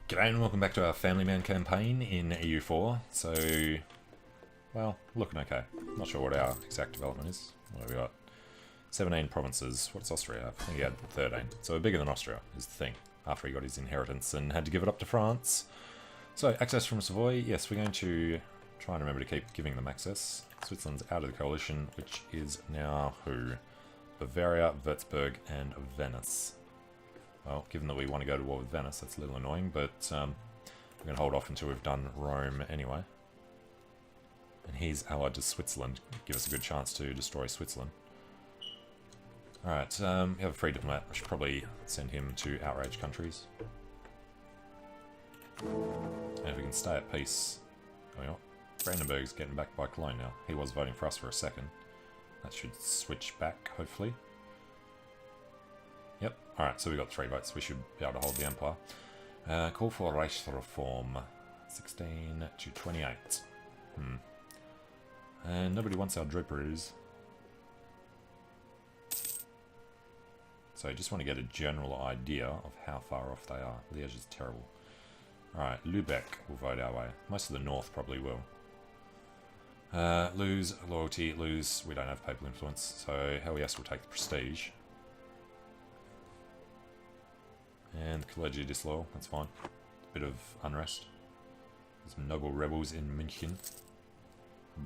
G'day and welcome back to our Family Man campaign in EU4. So, well, looking okay. Not sure what our exact development is. What have we got? 17 provinces. What's Austria have? I think he had 13. So we're bigger than Austria, is the thing. After he got his inheritance and had to give it up to France. So, access from Savoy. Yes, we're going to try and remember to keep giving them access. Switzerland's out of the coalition, which is now who? Bavaria, Würzburg, and Venice. Well, given that we want to go to war with Venice, that's a little annoying, but we're going to hold off until we've done Rome anyway. And he's allied to Switzerland. Give us a good chance to destroy Switzerland. Alright, we have a free diplomat. I should probably send him to outrage countries. And if we can stay at peace... Oh, you know, Brandenburg's getting backed by Cologne now. He was voting for us for a second. That should switch back, hopefully. Yep, alright, so we got 3 votes. We should be able to hold the Empire. Call for Reichsreform. 16 to 28. And nobody wants our Draperies. So I just want to get a general idea of how far off they are. Liège is terrible. Alright, Lübeck will vote our way. Most of the north probably will. Lose loyalty, lose... We don't have papal influence, so Helias will take the prestige. And the Collegia disloyal, that's fine. Bit of unrest. Some noble rebels in München.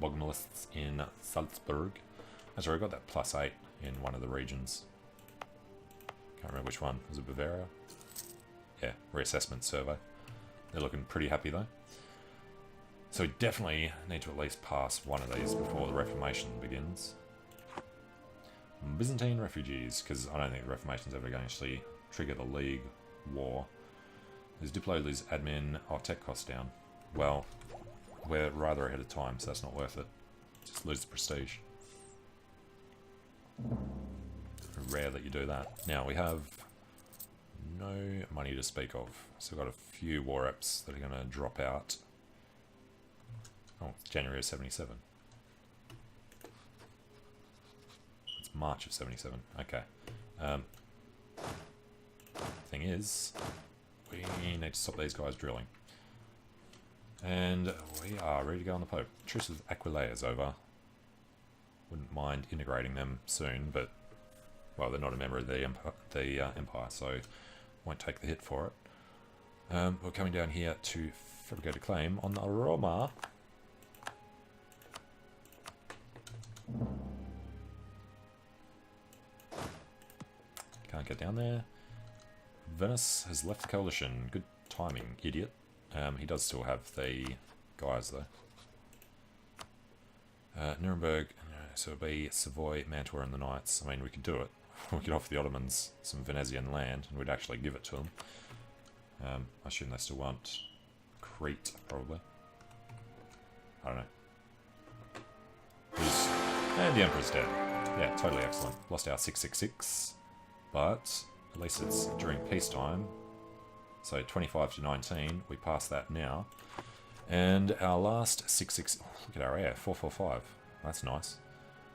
Bogmalists in Salzburg. That's right, I got that +8 in one of the regions. Can't remember which one. Was it Bavaria? Yeah, reassessment survey. They're looking pretty happy though. So we definitely need to at least pass one of these before the Reformation begins. Byzantine refugees, because I don't think the Reformation's ever going to actually trigger the League war. There's Diplo, lose admin, tech costs down. Well, we're rather ahead of time, so that's not worth it. Just lose the prestige. Rare that you do that. Now, we have no money to speak of. So we've got a few war reps that are going to drop out. Oh, it's January of 77. It's March of 77. Okay. Thing is, we need to stop these guys drilling. And we are ready to go on the Pope. Truce with Aquileia is over. Wouldn't mind integrating them soon, but, well, they're not a member of the Empire, so won't take the hit for it. We're coming down here to fabricate a claim on Roma. Can't get down there. Venice has left the coalition. Good timing, idiot. He does still have the guys though. Nuremberg, so it'll be Savoy, Mantua and the Knights. I mean, we could do it. We could offer the Ottomans some Venetian land and we'd actually give it to them. I assume they still want Crete, probably. I don't know. And the Emperor's dead. Yeah, totally excellent. Lost our 666, but at least it's during peacetime. So 25 to 19, we pass that now. And our last 66, oh, look at our air, 445. That's nice.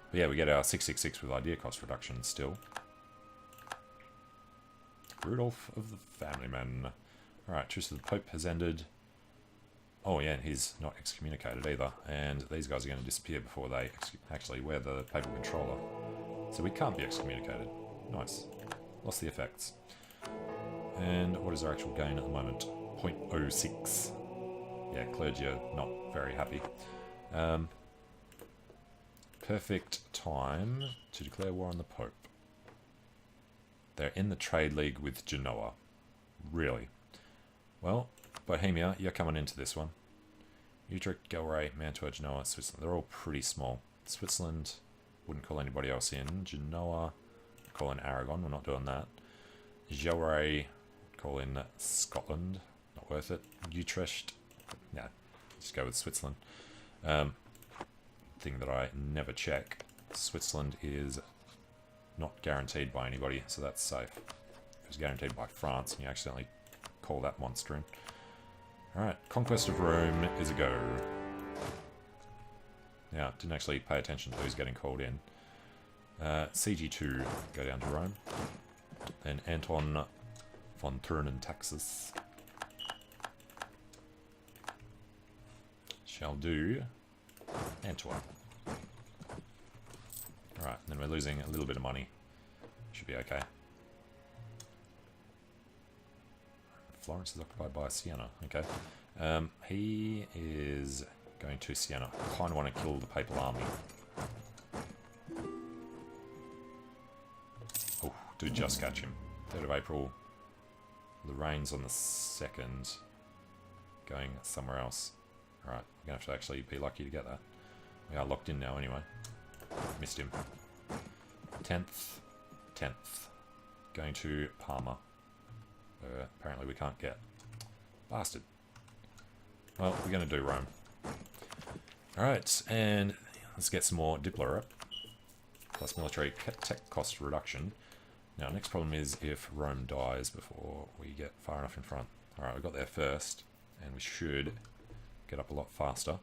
But yeah, we get our 666 with idea cost reduction still. Rudolph of the Family Man. Alright, Truce of the Pope has ended. Oh yeah, and he's not excommunicated either. And these guys are going to disappear before they actually wear the papal controller. So we can't be excommunicated. Nice. Lost the effects. And what is our actual gain at the moment? 0.06. Yeah, clergy are not very happy. Perfect time to declare war on the Pope. They're in the trade league with Genoa. Really? Well, Bohemia, you're coming into this one. Utrecht, Galway, Mantua, Genoa, Switzerland. They're all pretty small. Switzerland, wouldn't call anybody else in. Genoa, call in Aragon. We're not doing that. Galway, call in Scotland. Not worth it. Utrecht, yeah, just go with Switzerland. Thing that I never check. Switzerland is not guaranteed by anybody, so that's safe. If it was guaranteed by France, and you accidentally call that monster in. Alright, Conquest of Rome is a go. Now, didn't actually pay attention to who's getting called in. CG2, go down to Rome. Then Anton von Turnen, Taxis. shall do Antwerp. Alright, then we're losing a little bit of money. Should be okay. Florence is occupied by Siena. Okay. He is going to Siena. I kind of want to kill the Papal Army. Oh, do just catch him. 3rd of April. Lorraine's on the 2nd. Going somewhere else. Alright, we're going to have to actually be lucky to get that. We are locked in now anyway. Missed him. 10th. 10th. Going to Parma. Apparently we can't get. Bastard. Well, we're going to do Rome. Alright, and let's get some more Diplo up. Plus military tech cost reduction. Now, next problem is if Rome dies before we get far enough in front. Alright, we got there first, and we should get up a lot faster.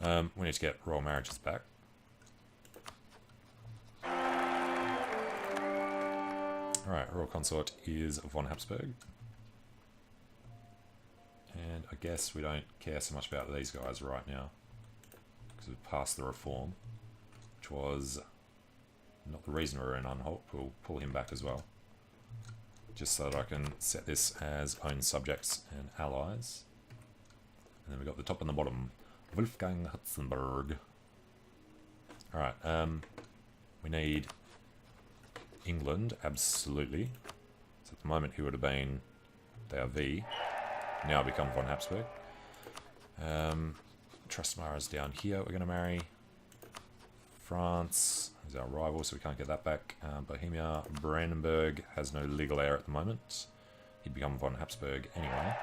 We need to get royal marriages back. Alright, royal consort is von Habsburg. And I guess we don't care so much about these guys right now. Because we've passed the reform. Which was not the reason we're in Unholt. We'll pull him back as well. Just so that I can set this as own subjects and allies. And then we've got the top and the bottom. Wolfgang Hutzenberg. Alright, we need England, absolutely. So at the moment he would have been, they are V. Now become von Habsburg. Trustmara's down here we're going to marry. France is our rival, so we can't get that back. Bohemia, Brandenburg has no legal heir at the moment. He'd become von Habsburg anyway.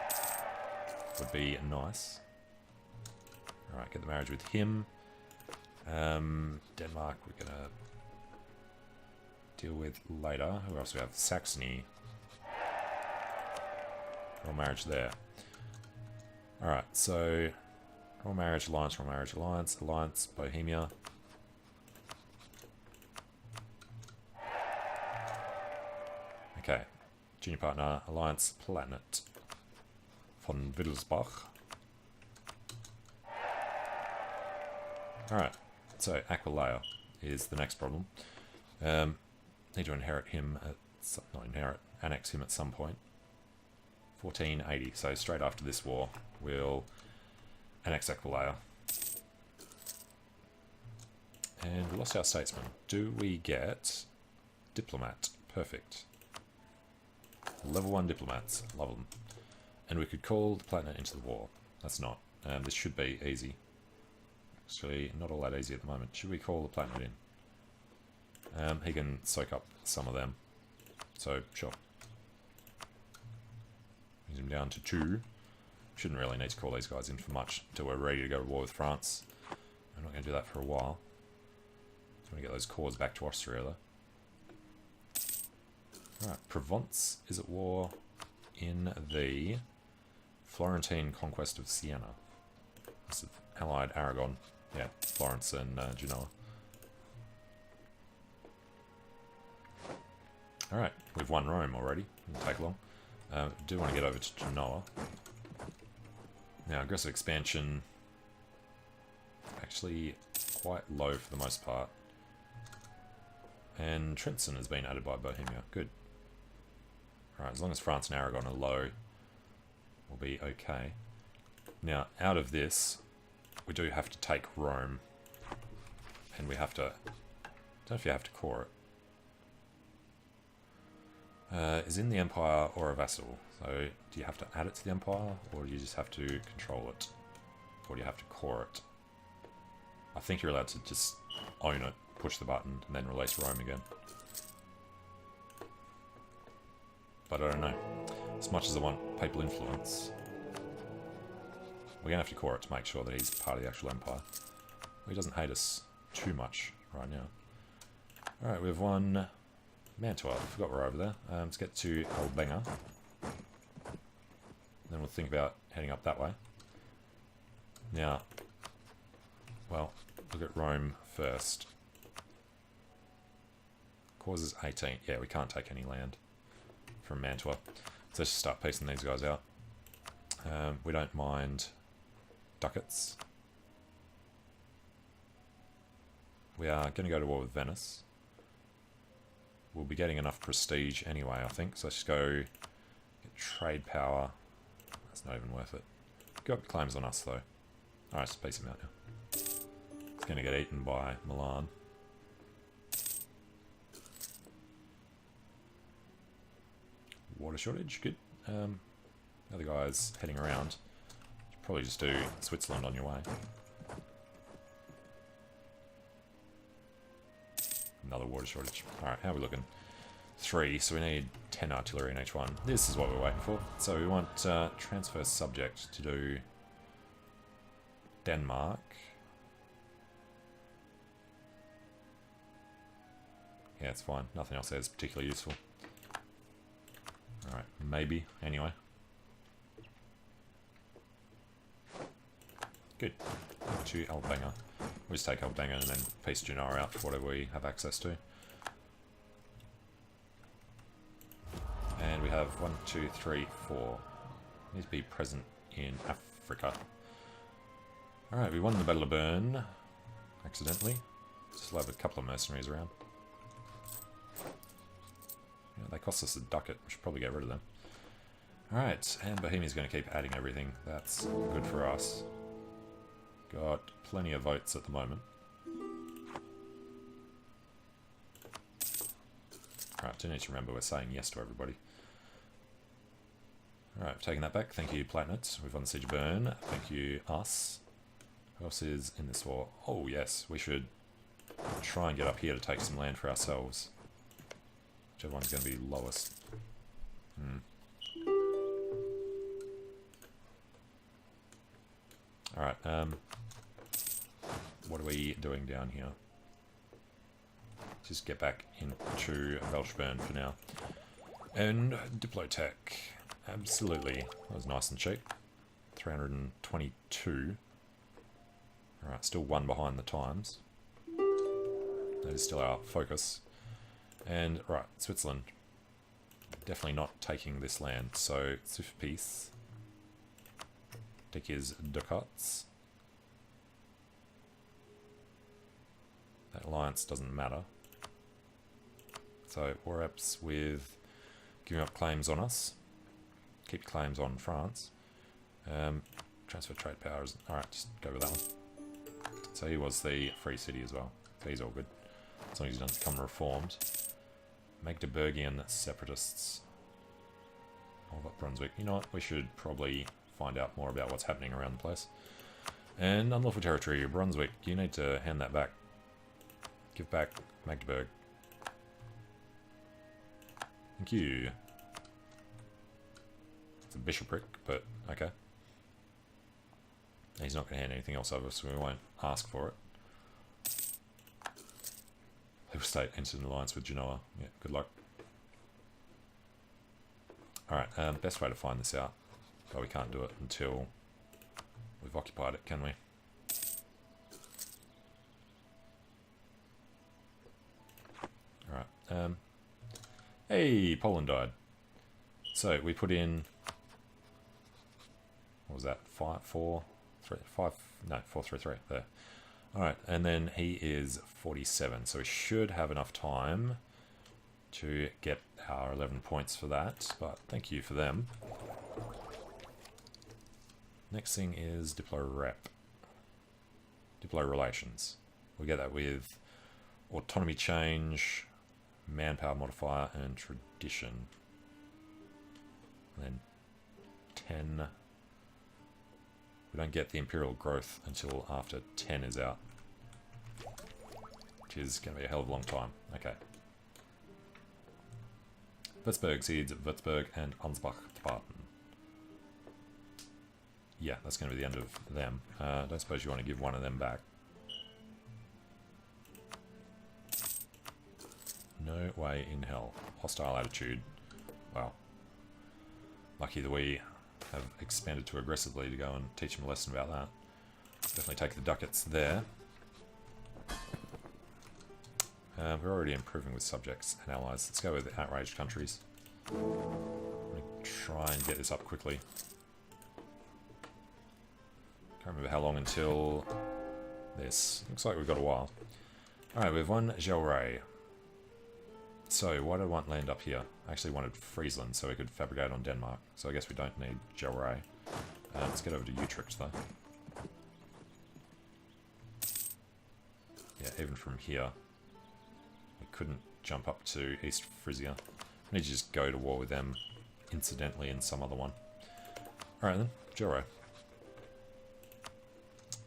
Would be nice. Alright, get the marriage with him. Denmark we're going to deal with later. Who else do we have? Saxony. Royal marriage there. Alright, so royal marriage alliance, alliance, Bohemia. Okay, junior partner, alliance, planet. Von Wittelsbach. Alright, so Aquileia is the next problem. Need to inherit him at annex him at some point. 1480, so straight after this war, we'll annex Aquileia. And we lost our statesman. Do we get diplomat? Perfect. Level 1 diplomats, love them. And we could call the Palatinate into the war. That's not. This should be easy. Actually, not all that easy at the moment. Should we call the Palatinate in? He can soak up some of them. So, sure. Use him down to 2. Shouldn't really need to call these guys in for much until we're ready to go to war with France. I'm not going to do that for a while. I'm going to get those cores back to Austria though. Alright, Provence is at war in the Florentine conquest of Siena. This is allied Aragon. Yeah, Florence and Genoa. Alright, we've won Rome already. Didn't take long. Do want to get over to Genoa. Now, aggressive expansion, actually quite low for the most part. And Trenton has been added by Bohemia. Good. Alright, as long as France and Aragon are low, we'll be okay. Now, out of this, we do have to take Rome. And we have to... I don't know if you have to core it. Is in the Empire or a vassal. So, do you have to add it to the Empire, or do you just have to control it? Or do you have to core it? I think you're allowed to just own it, push the button, and then release Rome again. But I don't know. As much as I want papal influence, we're going to have to core it to make sure that he's part of the actual Empire. He doesn't hate us too much right now. Alright, we've won Mantua. I forgot we're over there. Let's get to Albenga. Then we'll think about heading up that way. Now, well, look at Rome first. Causes 18. Yeah, we can't take any land from Mantua. So let's just start piecing these guys out. We don't mind ducats. we are going to go to war with Venice. We'll be getting enough prestige anyway, I think. So let's just go get trade power. That's not even worth it. Got claims on us though. Alright, just peace him out now. It's going to get eaten by Milan. Water shortage, good. Other guys heading around. Should probably just do Switzerland on your way. Another water shortage. Alright, how are we looking? 3, so we need 10 artillery in each one. This is what we're waiting for. So we want transfer subject to do Denmark. Yeah, it's fine. Nothing else there is particularly useful. Alright, maybe, anyway. Good. To Albanger. We'll just take Albanger and then piece Genoa out for whatever we have access to. And we have 1, 2, 3, 4. Needs to be present in Africa. Alright, we won the Battle of Bern. Accidentally. Still have a couple of mercenaries around. Yeah, they cost us a ducat. We should probably get rid of them. Alright, and Bohemia's going to keep adding everything. That's good for us. Got plenty of votes at the moment. Alright, do need to remember we're saying yes to everybody. Alright, I've taken that back. Thank you, Platinets. We've won the Siege of Bern. Thank you, us. Who else is in this war? Oh, yes, we should try and get up here to take some land for ourselves. Whichever one's going to be lowest. Alright, what are we doing down here? Just get back into Welshburn for now. And Diplotech. Absolutely. That was nice and cheap. 322. Alright, still one behind the times. That is still our focus. And, right, Switzerland. Definitely not taking this land. So, Swift peace. Take his ducats. That alliance doesn't matter. So, war apps with giving up claims on us. Keep claims on France. Transfer trade powers. Alright, just go with that one. So he was the free city as well. So he's all good. As long as he doesn't become reformed. Magdeburgian separatists. All about Brunswick. You know what? We should probably find out more about what's happening around the place. And unlawful territory, Brunswick. You need to hand that back. Give back Magdeburg. Thank you. It's a bishopric, but okay. He's not going to hand anything else over, so we won't ask for it. Liver State entered an alliance with Genoa. Yeah, good luck. Alright, best way to find this out. But we can't do it until we've occupied it, can we? Alright, hey, Poland died. So we put in, what was that, 4, 3, 3, there. Alright, and then he is 47, so we should have enough time to get our 11 points for that, but thank you for them. Next thing is Diplo Rep. Diplo Relations. We get that with autonomy change, manpower modifier, and tradition. And then 10. We don't get the imperial growth until after 10 is out. Which is going to be a hell of a long time. Okay. Würzburg cedes Würzburg and Ansbach to Barton. Yeah, that's going to be the end of them. I don't suppose you want to give one of them back. No way in hell. Hostile attitude. Wow. Lucky that we have expanded too aggressively to go and teach them a lesson about that. Definitely take the ducats there. We're already improving with subjects and allies. Let's go with outraged countries. Let me try and get this up quickly. Can't remember how long until this. Looks like we've got a while. Alright, we've won Gelray. So, why do I want land up here? I actually wanted Friesland so we could fabricate on Denmark. So I guess we don't need Gelray. Let's get over to Utrecht though. Yeah, even from here, we couldn't jump up to East Frisia. We need to just go to war with them incidentally in some other one. Alright then, Gelray.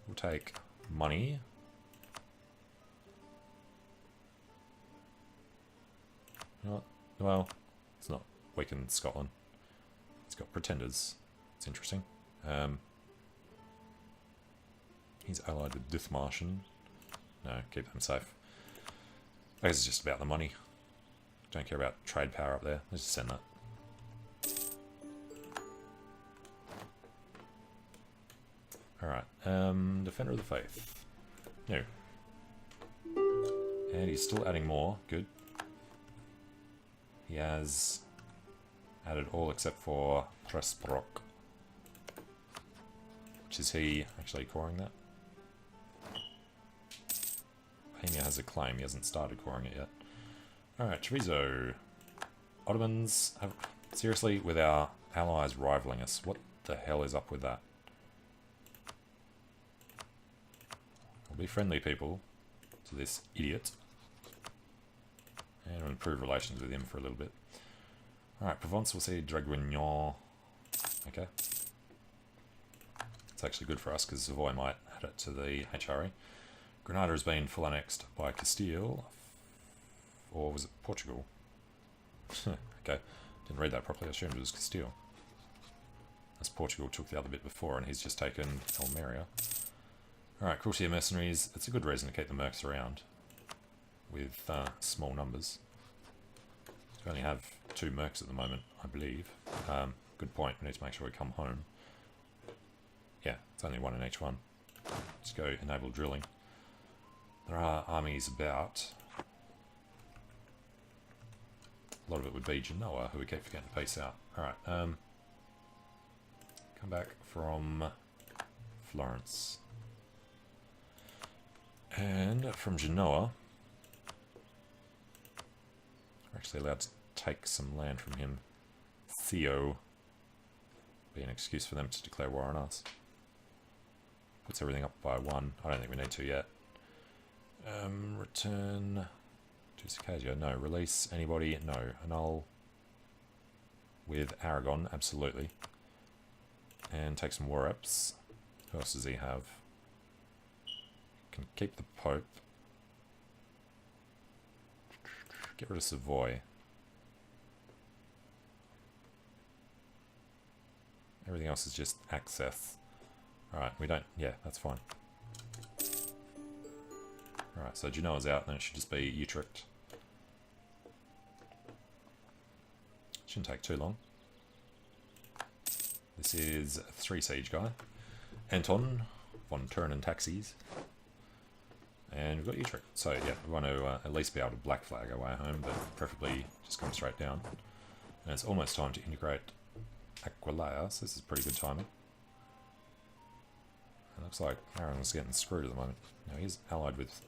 We'll take money. You know what? Well, it's not weakened Scotland. It's got pretenders. It's interesting. He's allied with Dithmarschen. No, keep them safe. I guess it's just about the money. Don't care about trade power up there. Let's just send that. Alright, Defender of the Faith. No. And he's still adding more. Good. He has added all except for Pressbrock. Which is he actually coring that? Bohemia has a claim, he hasn't started coring it yet. Alright, Treviso. Ottomans have... Seriously, with our allies rivaling us, what the hell is up with that? We'll be friendly people to this idiot. And we'll improve relations with him for a little bit. Alright, Provence will see Draguignan. Okay. It's actually good for us because Savoy might add it to the HRE. Granada has been full annexed by Castile. Or was it Portugal? Okay, didn't read that properly. I assumed it was Castile. As Portugal took the other bit before and he's just taken Almeria. Alright, Cruelty of Mercenaries. It's a good reason to keep the mercs around. With small numbers. We only have 2 mercs at the moment, I believe. Good point, we need to make sure we come home. Yeah, it's only 1 in each one. Let's go enable drilling. There are armies about. A lot of it would be Genoa, who we keep forgetting to peace out. Alright, come back from Florence. And from Genoa, we're actually allowed to take some land from him. Theo. Be an excuse for them to declare war on us. Puts everything up by 1. I don't think we need to yet. Return to Circassia. No. Release anybody. No. Annul with Aragon. Absolutely. And take some war reps. Who else does he have? Can keep the Pope. Get rid of Savoy. Everything else is just access. Alright, we don't... Yeah, that's fine. Alright, so Genoa's out, then it should just be Utrecht. Shouldn't take too long. This is a 3 siege guy. Anton von Turn and Taxis. And we've got Utrecht. So yeah, we want to at least be able to black flag our way home, but preferably just come straight down. And it's almost time to integrate Aquileia, so this is pretty good timing. It looks like Aragon's getting screwed at the moment. Now he's allied with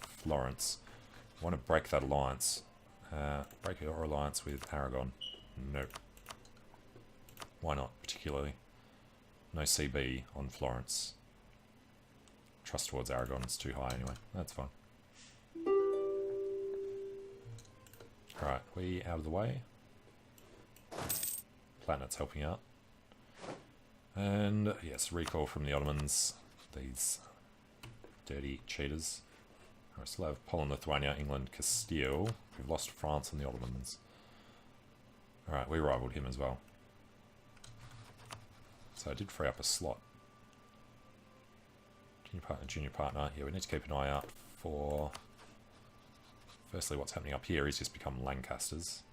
Florence. I want to break that alliance. Break your alliance with Aragon. Nope. Why not, particularly? No CB on Florence. Trust towards Aragon is too high anyway. That's fine. Alright, we out of the way. Planet's helping out. And yes, recall from the Ottomans. These dirty cheaters. I still have Poland, Lithuania, England, Castile. We've lost France and the Ottomans. Alright, we rivaled him as well. So I did free up a slot. Junior partner. Yeah, we need to keep an eye out for... Firstly, what's happening up here. He's just become Lancasters.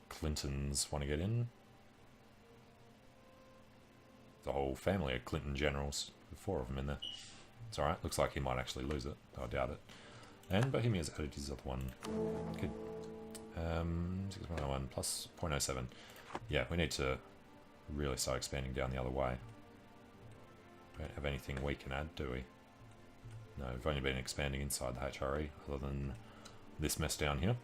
Clintons want to get in. The whole family of Clinton generals. 4 of them in there. It's alright. Looks like he might actually lose it. I doubt it. And Bohemia's added his other one. Good. 6.01 plus 0.07. Yeah, we need to really start expanding down the other way. Don't have anything we can add, do we? No, we've only been expanding inside the HRE, other than this mess down here.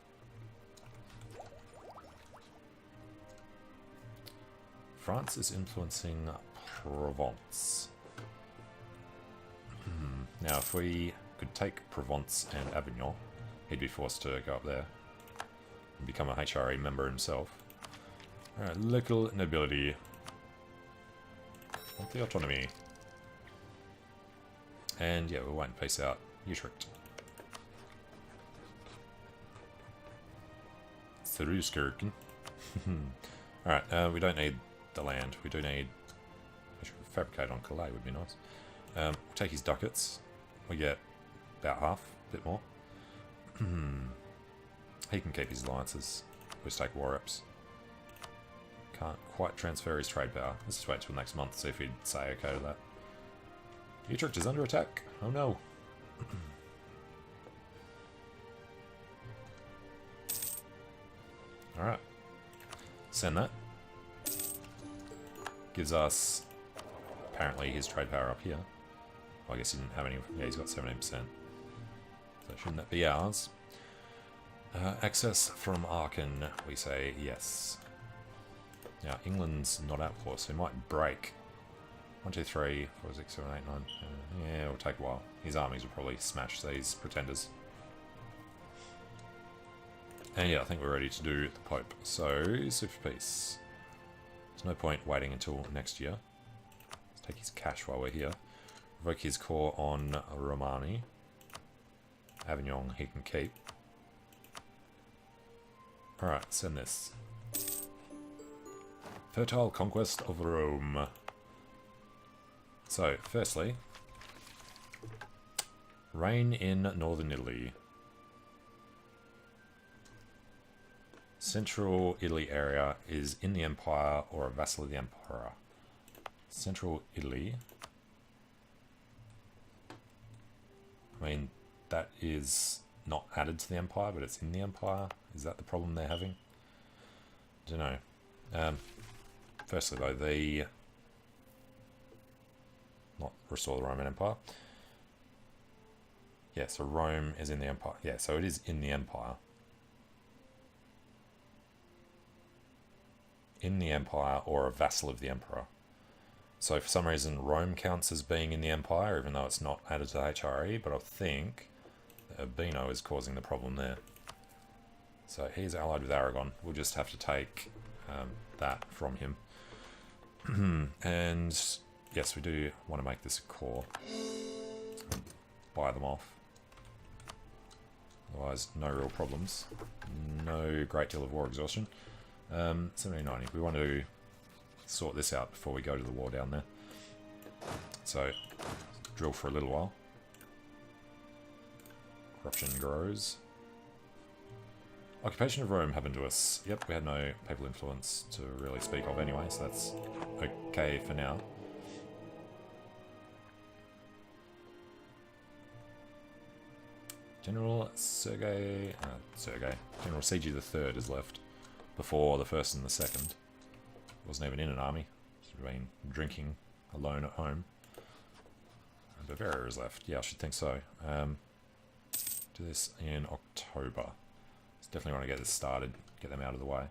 France is influencing Provence. Now, if we could take Provence and Avignon, he'd be forced to go up there and become a HRE member himself. Alright, local nobility. Want the autonomy. And yeah, we won't face out Utrecht. Zeruskirchen. Alright, we don't need the land. We do need... I should fabricate on Calais would be nice. We'll take his ducats. We get about half, a bit more. He can keep his alliances. We'll just take war reps. Can't quite transfer his trade power. Let's just wait till next month, see if he'd say okay to that. Utrecht is under attack. Oh no. Alright. Send that. Gives us apparently his trade power up here. Well, I guess he didn't have any. Yeah, he's got 17%. So shouldn't that be ours? Access from Aachen, we say yes. Now, England's not at war, so he might break. 1, 2, 3, 4, 6, 7, 8, 9. Yeah, it'll take a while. His armies will probably smash these pretenders. And yeah, I think we're ready to do the Pope. So, super peace. There's no point waiting until next year. Let's take his cash while we're here. Revoke his core on Romani. Avignon he can keep. Alright, send this. Fertile conquest of Rome. So, firstly, reign in northern Italy. Central Italy area is in the Empire or a vassal of the Emperor. Central Italy. I mean, that is not added to the Empire, but it's in the Empire. Is that the problem they're having? I don't know. Firstly, though, the... Not restore the Roman Empire. Yeah, so Rome is in the Empire. Yeah, so it is in the Empire. In the Empire or a vassal of the Emperor. So for some reason Rome counts as being in the Empire, even though it's not added to the HRE, but I think Urbino is causing the problem there. So he's allied with Aragon. We'll just have to take that from him. And yes, we do want to make this a core. Buy them off. Otherwise, no real problems. No great deal of war exhaustion. 1790. We want to sort this out before we go to the war down there. So, drill for a little while. Corruption grows. Occupation of Rome happened to us. Yep, we had no papal influence to really speak of anyway, so that's okay for now. General General Seiji III is left before the first and the second. Wasn't even in an army. He's been drinking alone at home. And Bavaria is left. Yeah, I should think so. Do this in October. Definitely want to get this started, get them out of the way.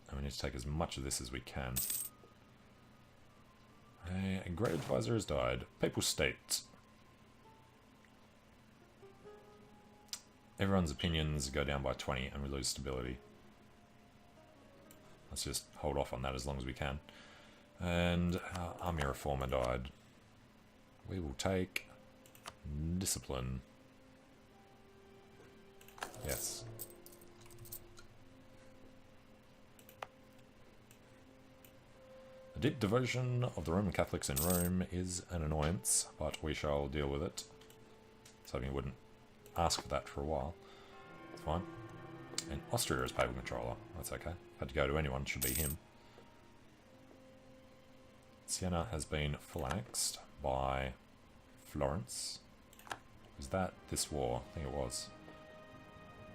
And we need to take as much of this as we can. A great advisor has died. Papal state. Everyone's opinions go down by 20 and we lose stability. Let's just hold off on that as long as we can. And army reformer died. We will take discipline. Yes. The deep devotion of the Roman Catholics in Rome is an annoyance, but we shall deal with it. So you wouldn't ask for that for a while. It's fine. And Austria is papal controller. That's okay. Had to go to anyone, should be him. Siena has been phalanxed by Florence. Was that this war? I think it was.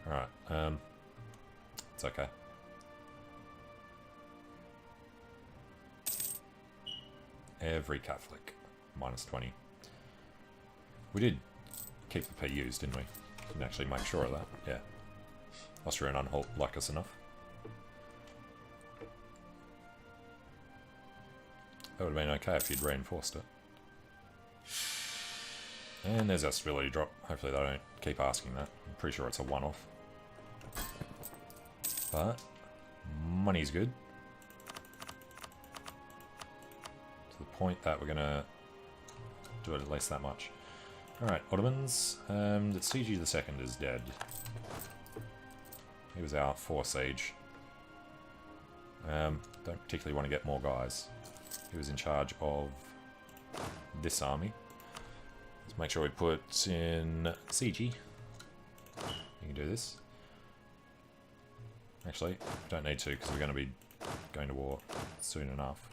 Alright, it's okay. Every Catholic, minus 20. We did keep the PUs, didn't we? Didn't actually make sure of that. Yeah. Austria and Anhalt like us enough. That would have been okay if you'd reinforced it. And there's our stability drop. Hopefully they don't keep asking that. I'm pretty sure it's a one-off. But money's good. To the point that we're going to do it at least that much. Alright, Ottomans. The Siege II is dead. He was our 4 siege. Don't particularly want to get more guys. He was in charge of this army. Let's make sure we put in Siege. You can do this. Actually, don't need to because we're going to be going to war soon enough.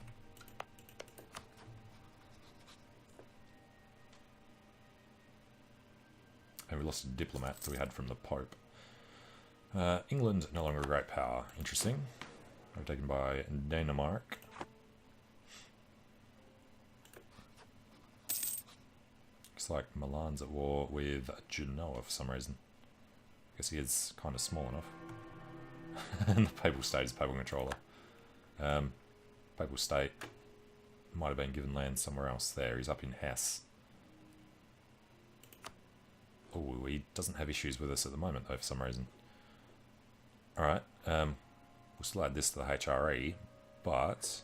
And we lost a diplomat that we had from the Pope. England, no longer a great power. Interesting. Overtaken by Denmark. Looks like Milan's at war with Genoa for some reason. I guess he is kind of small enough. And the Papal State is Papal Controller. Papal State might have been given land somewhere else there. He's up in Hesse. Oh, he doesn't have issues with us at the moment though for some reason. Alright, we'll still add this to the HRE, but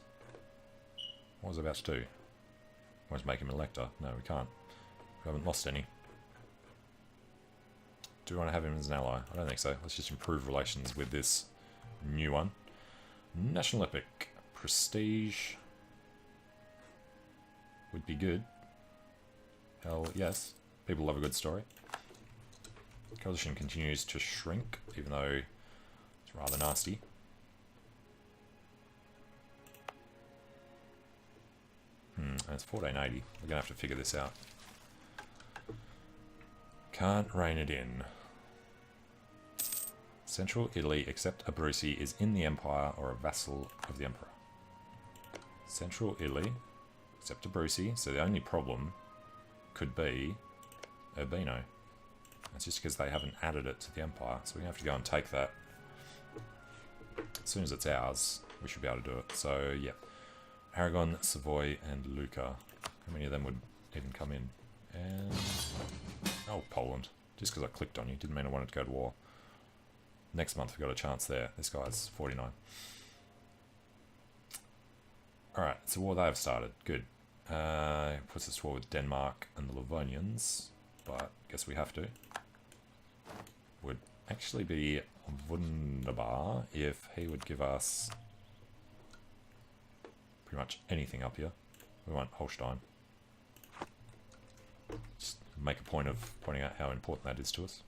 what was I about to do? I want to make him elector. No, we can't. We haven't lost any. Do we want to have him as an ally? I don't think so. Let's just improve relations with this new one. National Epic. Prestige would be good. Hell yes. People love a good story. Coalition continues to shrink, even though it's rather nasty. And it's 1480. We're going to have to figure this out. Can't rein it in. Central Italy, except Abruzzi, is in the Empire or a vassal of the Emperor. Central Italy, except Abruzzi, so the only problem could be Urbino. That's just because they haven't added it to the Empire, so we have to go and take that. As soon as it's ours, we should be able to do it. So, yeah. Aragon, Savoy, and Lucca. How many of them would even come in? And... oh, Poland. Just because I clicked on you, didn't mean I wanted to go to war. Next month we've got a chance there. This guy's 49. Alright, it's a war they have started. Good. Puts us to war with Denmark and the Livonians, but guess we have to. Would actually be wunderbar if he would give us pretty much anything up here. We want Holstein. Just make a point of pointing out how important that is to us.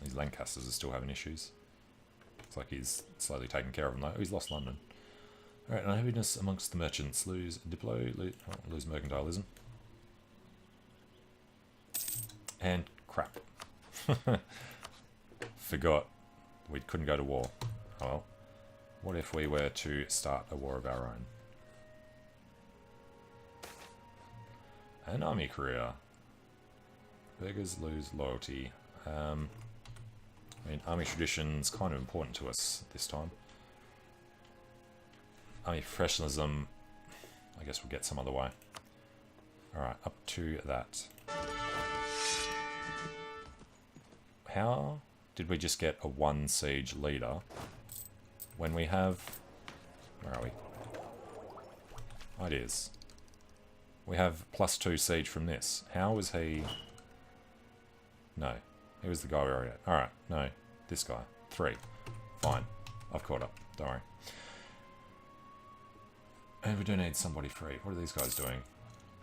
These Lancasters are still having issues. Looks like he's slowly taking care of them though. Oh, he's lost London. Alright, unhappiness amongst the merchants. Lose Diplo, lose mercantilism. And crap. Forgot we couldn't go to war. Oh well. What if we were to start a war of our own? An army career. Beggars lose loyalty. I mean, army tradition's kind of important to us this time. Army professionalism, I guess we'll get some other way. Alright, up to that. How did we just get a 1 siege leader when we have... where are we? Ideas. We have +2 siege from this. How was he... no. He was the guy we already had. Alright, no. This guy. 3. Fine. I've caught up. Don't worry. And we do need somebody free. What are these guys doing?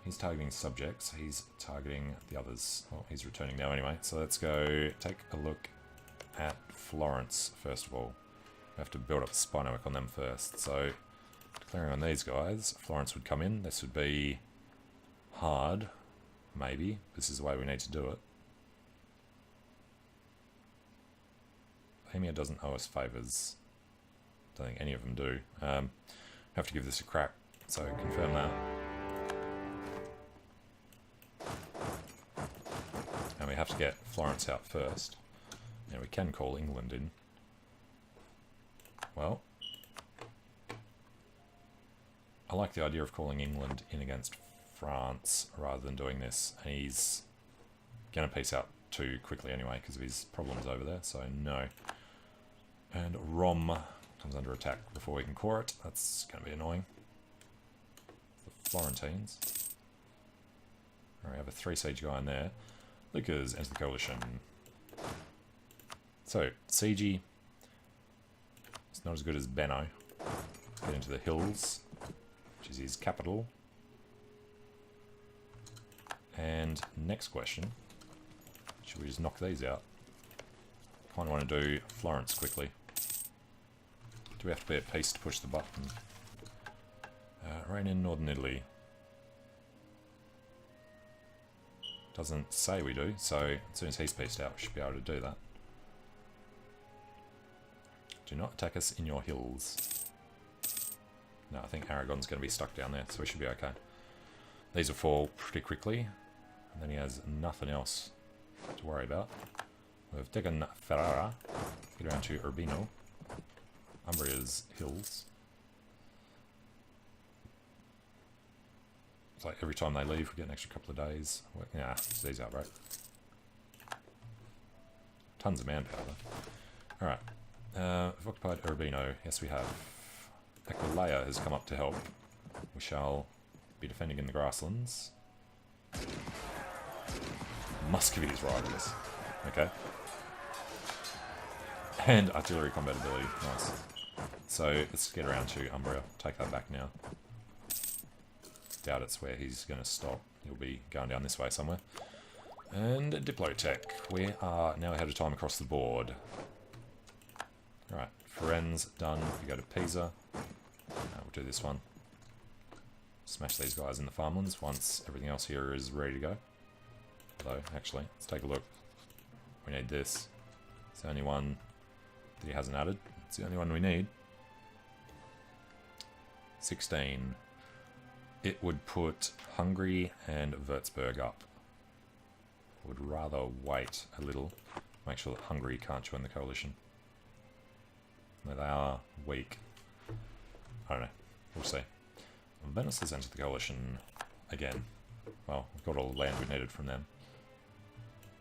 He's targeting subjects. He's targeting the others. Well, he's returning now anyway. So let's go take a look at Florence first of all. We have to build up a spy network on them first. So declaring on these guys, Florence would come in. This would be hard, maybe. This is the way we need to do it. Bohemia doesn't owe us favours. Don't think any of them do. Have to give this a crack. So confirm that. have to get Florence out first. And we can call England in. Well, I like the idea of calling England in against France rather than doing this. And he's going to peace out too quickly anyway because of his problems over there, so no. And Rome comes under attack before we can core it. That's going to be annoying. The Florentines. Alright, we have a 3 siege guy in there. Lucas enters the coalition. So, Siege. It's not as good as Benno. Get into the hills, which is his capital. And next question. Should we just knock these out? Kind of want to do Florence quickly. Do we have to be at peace to push the button? Reign in Northern Italy. Doesn't say we do, so as soon as he's peaced out, we should be able to do that. Do not attack us in your hills. No, I think Aragon's going to be stuck down there, so we should be okay. These will fall pretty quickly, and then he has nothing else to worry about. We've taken Ferrara, get around to Urbino, Umbria's hills. It's like every time they leave, we get an extra couple of days. Yeah, it's these out, right? Tons of manpower. Alright. We've occupied Urbino. Yes, we have. Aquileia has come up to help. We shall be defending in the grasslands. Muscovy's rivals. Okay. And artillery combat ability. Nice. So let's get around to Umbria. Take that back now. Doubt it's where he's going to stop. He'll be going down this way somewhere. And Diplotech. We are now ahead of time across the board. Alright, Firenze done. We go to Pisa. We'll do this one. Smash these guys in the farmlands once everything else here is ready to go. Although, actually, let's take a look. We need this. It's the only one that he hasn't added. It's the only one we need. 16. It would put Hungary and Würzburg up. I would rather wait a little. Make sure that Hungary can't join the coalition. No, they are weak. I don't know. We'll see. Venice has entered the coalition again. Well, we've got all the land we needed from them.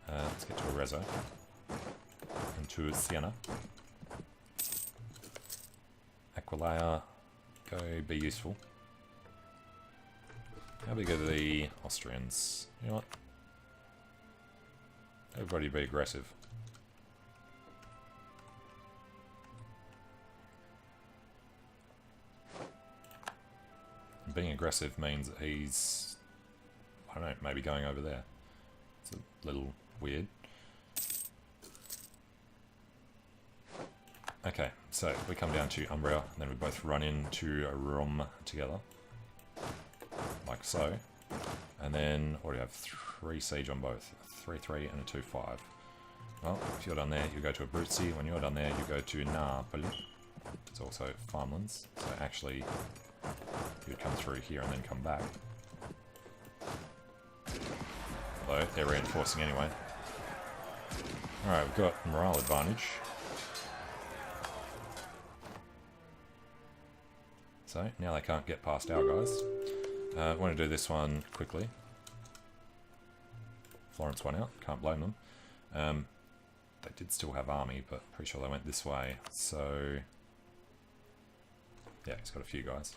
Let's get to Arezzo. And to Siena. Aquileia. Go be useful. How big are the Austrians? You know what? Everybody be aggressive. Being aggressive means he's, I don't know, maybe going over there. It's a little weird. Okay, so we come down to Umbria, and then we both run into Rome together. Like so. And then, what do you have? 3 siege on both. 3-3 and a 2-5. Well, if you're done there, you go to Abruzzi. When you're done there, you go to Napoli. It's also farmlands. So actually, you would come through here and then come back. Although, they're reinforcing anyway. Alright, we've got morale advantage. So, now they can't get past our guys. I want to do this one quickly. Florence won out, can't blame them. They did still have army, but pretty sure they went this way. So, yeah, he's got a few guys.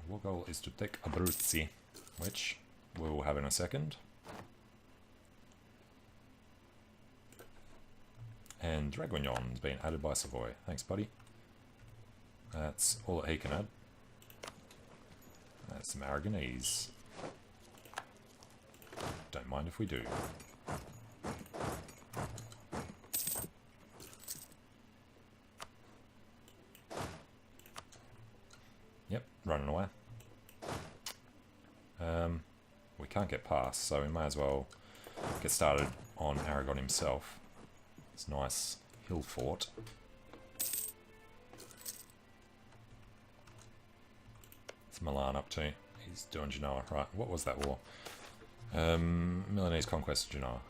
Our goal is to take Abruzzi, which we'll have in a second. And Draguignon's been added by Savoy. Thanks, buddy. That's all that he can add. That's some Aragonese. Don't mind if we do. Yep, running away. We can't get past, so we may as well get started on Aragon himself. It's a nice hill fort. What's Milan up to? He's doing Genoa. Right, what was that war? Milanese conquest, Genoa.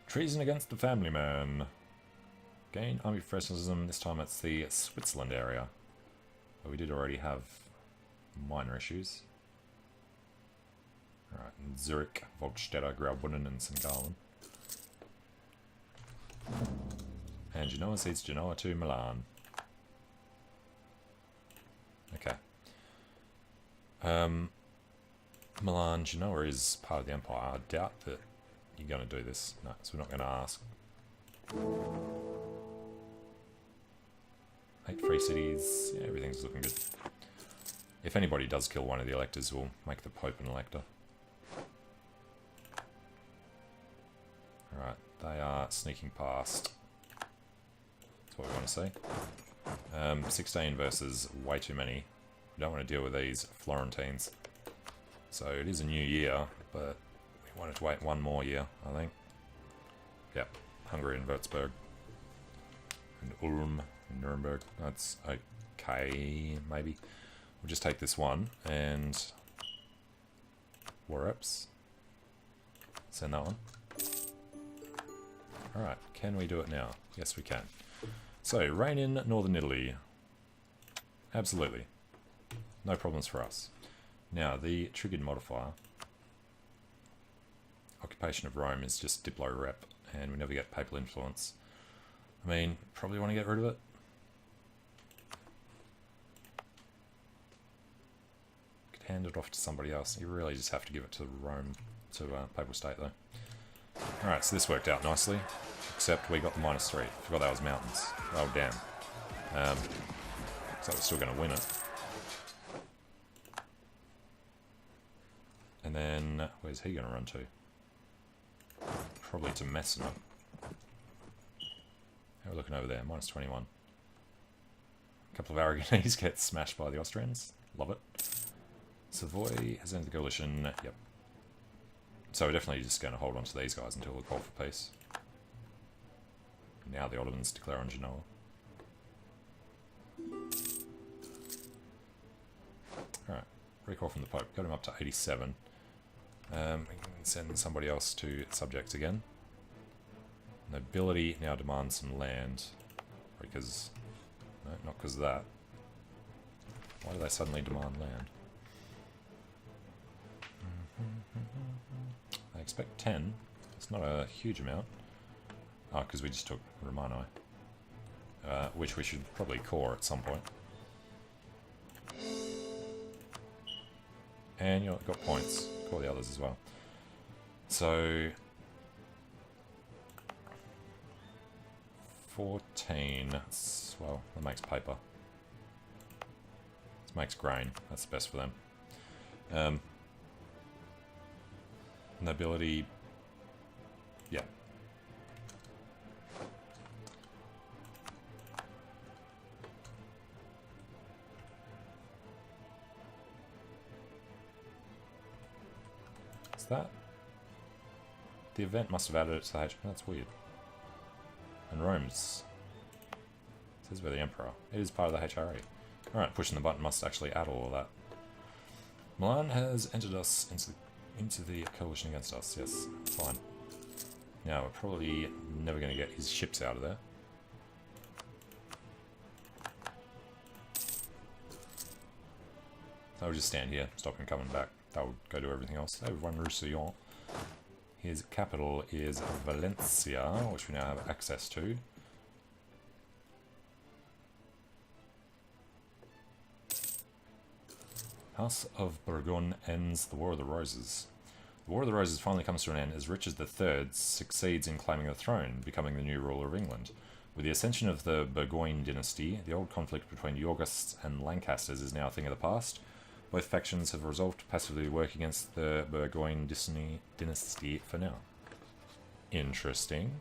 Treason against the family man. Gain army professionalism. This time it's the Switzerland area. But we did already have minor issues. Alright, Zurich, Waldstätter, Graubünden, and St. Gallen. And Genoa cedes Genoa to Milan. Okay. Milan, Genoa is part of the empire. I doubt that you're going to do this. No, so we're not going to ask. 8 free cities. Yeah, everything's looking good. If anybody does kill one of the electors, we'll make the Pope an elector. Alright, they are sneaking past. That's what we want to see. 16 versus way too many. We don't want to deal with these Florentines. So it is a new year, but we wanted to wait one more year, I think. Yep, Hungary and Würzburg. And Ulm and Nuremberg. That's okay, maybe. We'll just take this one and war ups. Send that one. Alright, can we do it now? Yes, we can. So, reign in Northern Italy. Absolutely. No problems for us. Now, the triggered modifier. Occupation of Rome is just Diplo rep, and we never get papal influence. I mean, probably want to get rid of it. Could hand it off to somebody else. You really just have to give it to Rome, to Papal State though. Alright, so this worked out nicely, except we got the -3. Forgot that was mountains. Oh damn. So we're still going to win it. And then, where's he going to run to? Probably to Messina. How are we looking over there? -21. A couple of Aragonese get smashed by the Austrians. Love it. Savoy has entered the coalition. Yep. So we're definitely just going to hold on to these guys until we call for peace. Now the Ottomans declare on Genoa. Alright, recall from the Pope. Got him up to 87. We can send somebody else to subjects again. Nobility now demands some land. Because... no, not because of that. Why do they suddenly demand land? I expect 10. It's not a huge amount. Oh, because we just took Romano. Which we should probably core at some point. And you know, got points. Core the others as well. So... 14. That's, well, that makes paper. This makes grain. That's the best for them. Nobility... yeah. Is that? The event must have added it to the H. That's weird. And Rome's... says we're the Emperor. It is part of the HRE. Alright, pushing the button must actually add all of that. Milan has entered us into the coalition against us. Yes, fine. Now, we're probably never going to get his ships out of there. I would just stand here, stop him coming back. That would go do everything else. They have one Roussillon. His capital is Valencia, which we now have access to. House of Bourgogne ends the War of the Roses. The War of the Roses finally comes to an end as Richard III succeeds in claiming the throne, becoming the new ruler of England. With the ascension of the Bourgogne dynasty, the old conflict between Yorkists and Lancasters is now a thing of the past. Both factions have resolved to passively work against the Bourgogne dynasty for now. Interesting.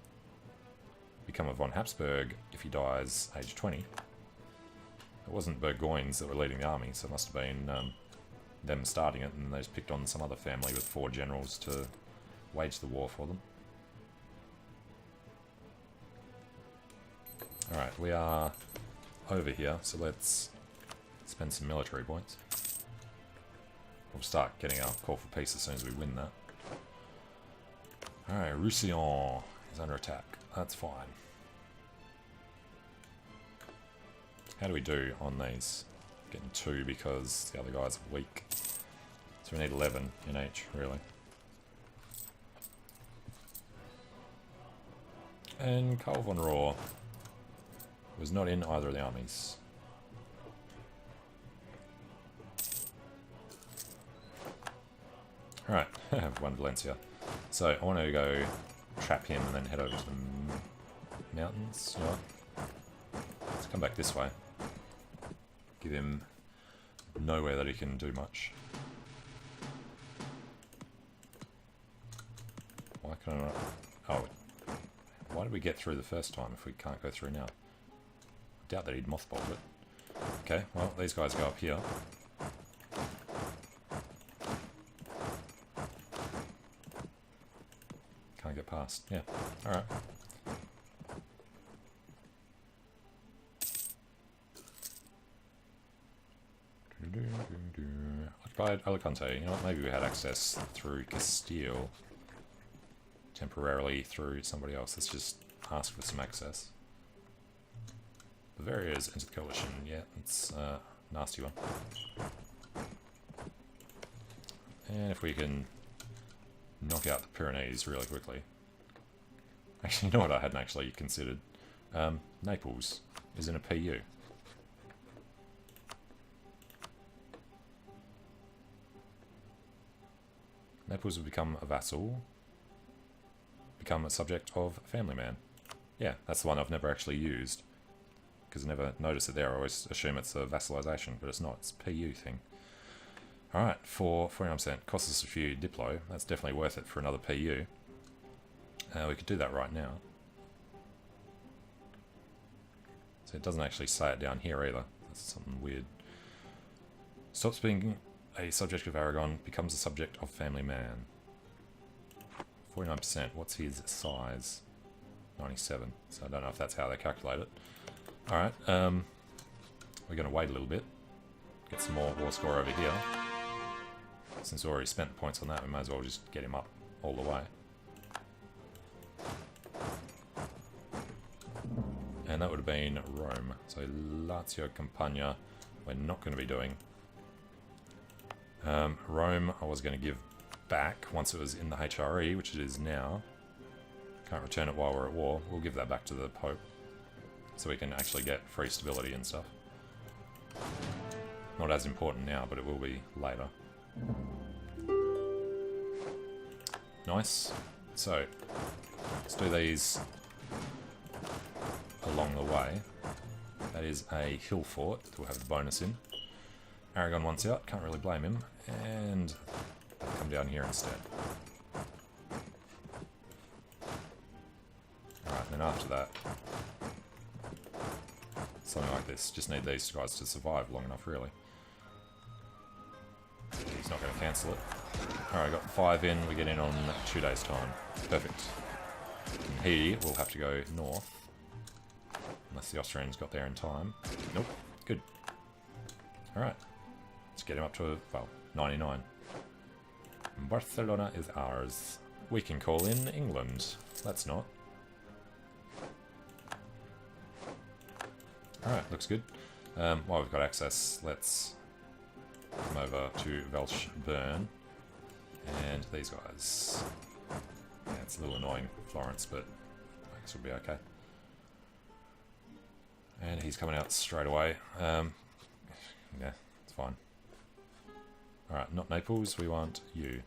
Become a von Habsburg if he dies age 20. It wasn't Bourgoignes that were leading the army, so it must have been them starting it, and they just picked on some other family with 4 generals to wage the war for them. Alright, we are over here, so let's spend some military points. We'll start getting our call for peace as soon as we win that. Alright, Roussillon is under attack. That's fine. How do we do on these? Getting 2 because the other guys are weak. So we need 11 in each, really. And Karl von Rohr was not in either of the armies. Alright, I have one Valencia. So I want to go trap him and then head over to the mountains. You know what? Let's come back this way. Give him nowhere that he can do much. Why can I not? Oh, why did we get through the first time if we can't go through now? I doubt that he'd mothballed it. Okay, well, these guys go up here. Can't get past. Yeah, alright. Occupied Alicante. You know what, maybe we had access through Castile. Temporarily through somebody else. Let's just ask for some access. Bavaria's into the coalition. Yeah, it's a nasty one. And if we can knock out the Pyrenees really quickly. Actually, you know what I hadn't actually considered? Naples is in a PU. Naples would become a vassal. Become a subject of Family Man. Yeah, that's the one I've never actually used. Because I never notice it there. I always assume it's a vassalization, but it's not. It's a PU thing. Alright, for 49%. Costs us a few Diplo. That's definitely worth it for another PU. We could do that right now. So it doesn't actually say it down here either. That's something weird. Stops being a subject of Aragon, becomes a subject of Family Man. 49%. What's his size? 97. So I don't know if that's how they calculate it. Alright, we're going to wait a little bit. Get some more war score over here. Since we already spent points on that, we might as well just get him up all the way. And that would have been Rome. So Lazio Campania, we're not going to be doing. Rome, I was going to give back once it was in the HRE, which it is now. Can't return it while we're at war. We'll give that back to the Pope, so we can actually get free stability and stuff. Not as important now, but it will be later. Nice. So, let's do these along the way. That is a hill fort that we'll have the bonus in. Aragon once out, can't really blame him. And they'll come down here instead. Alright, then after that, something like this. Just need these guys to survive long enough, really. He's not going to cancel it. Alright, got 5 in. We get in on 2 days' time. Perfect. And he will have to go north. Unless the Austrians got there in time. Nope. Good. Alright. Let's get him up to, well, 99. Barcelona is ours. We can call in England. Let's not. Alright, looks good. While we've got access, let's come over to Welsh-Bern. And these guys. Yeah, it's a little annoying, Florence, but I guess we'll be okay. And he's coming out straight away. Yeah, it's fine. Alright, not Naples, we want you.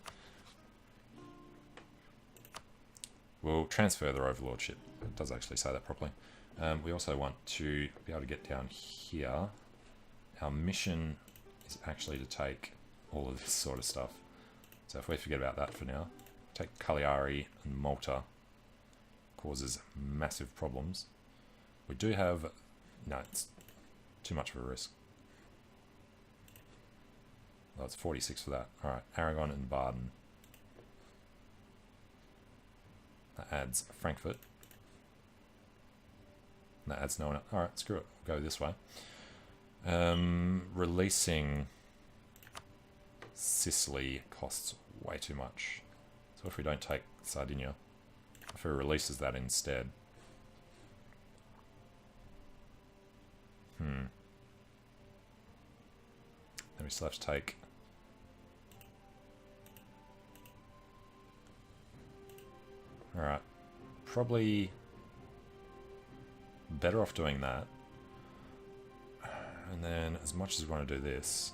We'll transfer their overlordship. It does actually say that properly. We also want to be able to get down here. Our mission is actually to take all of this sort of stuff. So if we forget about that for now, take Cagliari and Malta. Causes massive problems. We do have... No, it's too much of a risk. Well, it's 46 for that. Alright, Aragon and Baden. That adds Frankfurt. That adds no one else. Alright, screw it. We'll go this way. Releasing Sicily costs way too much. So if we don't take Sardinia, if he releases that instead. Then we still have to take... Alright. Probably better off doing that. And then, as much as we want to do this...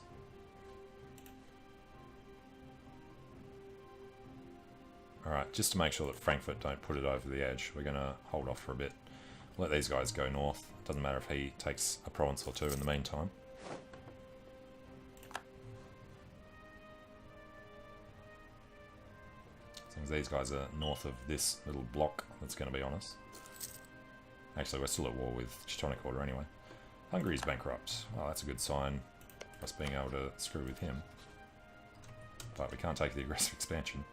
Alright, just to make sure that Frankfurt don't put it over the edge, we're going to hold off for a bit. Let these guys go north. Doesn't matter if he takes a province or two in the meantime. As long as these guys are north of this little block that's going to be on us. Actually, we're still at war with Teutonic Order anyway. Hungary's bankrupt. Well, that's a good sign for us being able to screw with him. But we can't take the aggressive expansion.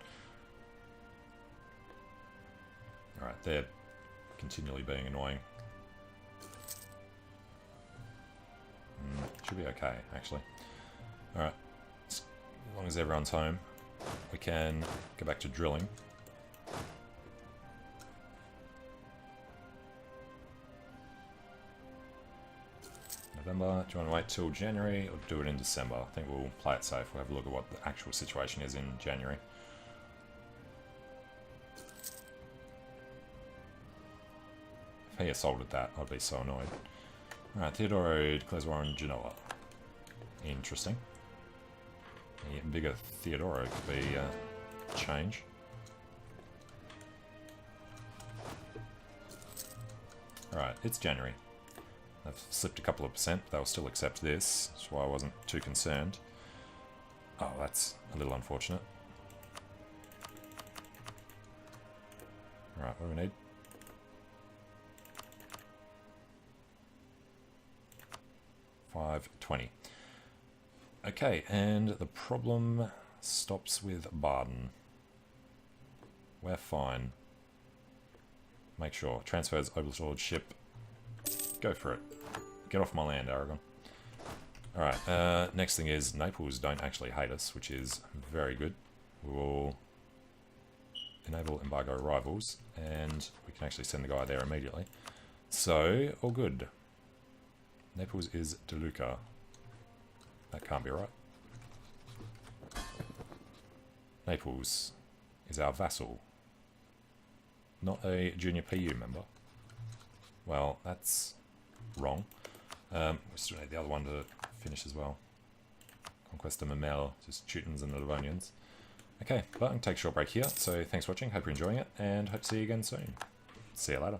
Alright, they're continually being annoying. Should be okay, actually. Alright, as long as everyone's home, we can go back to drilling. November, do you want to wait till January or do it in December? I think we'll play it safe. We'll have a look at what the actual situation is in January. If he assaulted that, I'd be so annoyed. Alright, Theodoro declares war on Genoa. Interesting. The bigger Theodoro could be a change. Alright, it's January. I've slipped a couple of percent, they'll still accept this, that's why I wasn't too concerned. Oh, that's a little unfortunate. Alright, what do we need? $520. Okay, and the problem stops with Baden. We're fine. Make sure. Transfers overlord ship. Go for it. Get off my land, Aragon. Alright, next thing is Naples don't actually hate us, which is very good. We will enable embargo rivals, and we can actually send the guy there immediately. So, all good. Naples is De Luca. That can't be right. Naples is our vassal. Not a junior PU member. Well, that's wrong. We still need the other one to finish as well. Conquest of Memel, just Teutons and the Livonians. Okay, but I'm going to take a short break here. So thanks for watching, hope you're enjoying it, and hope to see you again soon. See you later.